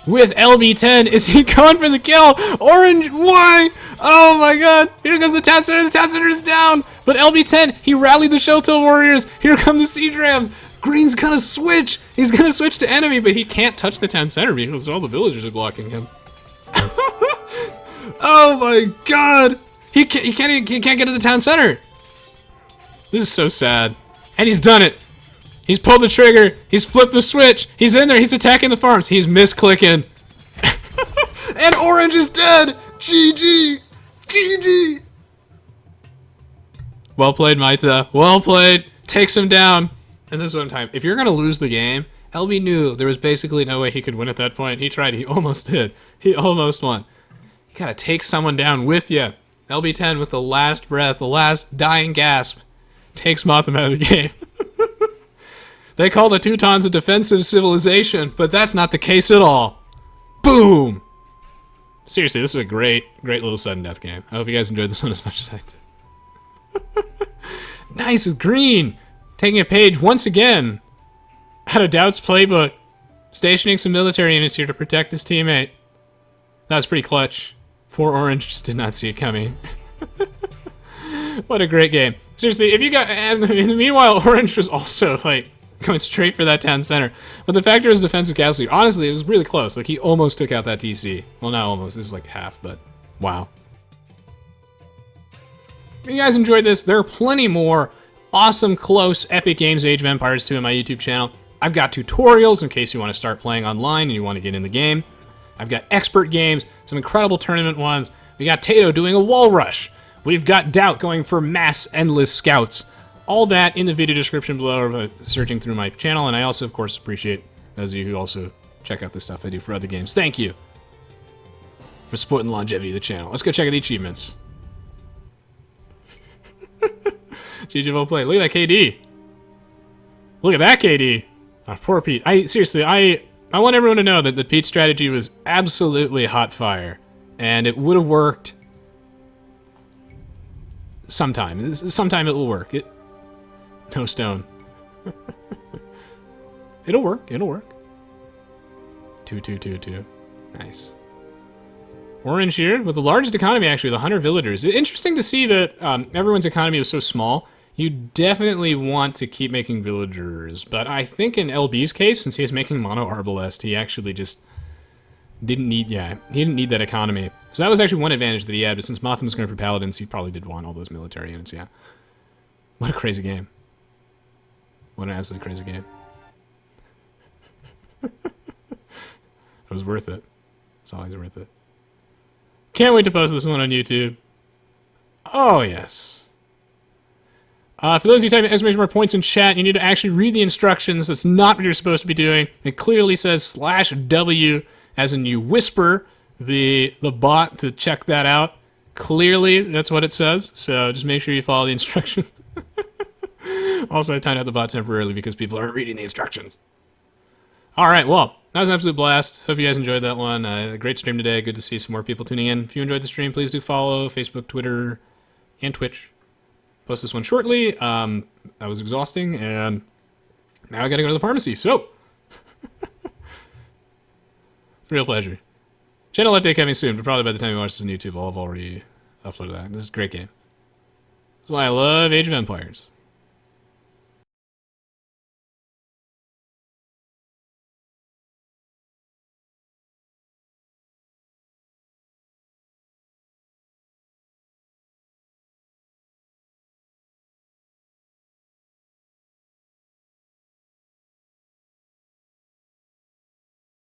With LB10, is he going for the kill? Orange, why? Oh my god, here goes the town center is down. But LB10, he rallied the Shoto warriors. Here come the siege rams. Green's gonna switch. He's gonna switch to enemy, but he can't touch the town center because all the villagers are blocking him. Oh my god. He can't get to the town center. This is so sad. And he's done it. He's pulled the trigger. He's flipped the switch. He's in there. He's attacking the farms. He's misclicking. And Orange is dead. GG! GG! Well played, Maita. Well played. Takes him down. And this is what I'm talking. If you're going to lose the game, LB knew there was basically no way he could win at that point. He tried. He almost did. He almost won. You got to take someone down with you. LB10 with the last breath, the last dying gasp, takes Motham out of the game. They call the Teutons a defensive civilization, but that's not the case at all. Boom! Seriously, this is a great little sudden death game. I hope you guys enjoyed this one as much as I did. Nice with green! Taking a page once again out of Doubt's playbook. Stationing some military units here to protect his teammate. That was pretty clutch. Poor Orange just did not see it coming. What a great game. Seriously, if you got... And meanwhile, Orange was also, like, going straight for that town center. But the factor is defensive castle. Honestly, it was really close. Like, he almost took out that TC. Well, not almost. This is like half, but wow. If you guys enjoyed this, there are plenty more awesome, close, epic games of Age of Empires 2 on my YouTube channel. I've got tutorials in case you want to start playing online and you want to get in the game. I've got expert games, some incredible tournament ones. We got Tato doing a wall rush. We've got Doubt going for mass endless scouts. All that in the video description below or searching through my channel. And I also, of course, appreciate those of you who also check out the stuff I do for other games. Thank you for supporting the longevity of the channel. Let's go check out the achievements. GG, well played. Look at that KD. Look at that KD. Oh, poor Pete. Seriously, I want everyone to know that the Pete strategy was absolutely hot fire. And it would have worked sometime. Sometime it will work. No stone. It'll work. It'll work. 2, 2, 2, 2. Nice. Orange here with the largest economy, actually, the 100 villagers. It's interesting to see that everyone's economy was so small. You definitely want to keep making villagers, but I think in LB's case, since he is making mono arbalest, he actually just didn't need, he didn't need that economy. So that was actually one advantage that he had, but since Motham was going for paladins, he probably did want all those military units, yeah. What a crazy game. What an absolutely crazy game. It was worth it. It's always worth it. Can't wait to post this one on YouTube. Oh, yes. For those of you typing exclamation mark points in chat, you need to actually read the instructions. That's not what you're supposed to be doing. It clearly says /W, as in you whisper the bot to check that out. Clearly, that's what it says. So just make sure you follow the instructions. Also, I timed out the bot temporarily because people aren't reading the instructions. All right, well, that was an absolute blast. Hope you guys enjoyed that one. A great stream today. Good to see some more people tuning in. If you enjoyed the stream, please do follow Facebook, Twitter, and Twitch. Post this one shortly. That was exhausting, and now I gotta go to the pharmacy, so. Real pleasure. Channel update coming soon, but probably by the time you watch this on YouTube, I'll have already uploaded that. This is a great game. That's why I love Age of Empires.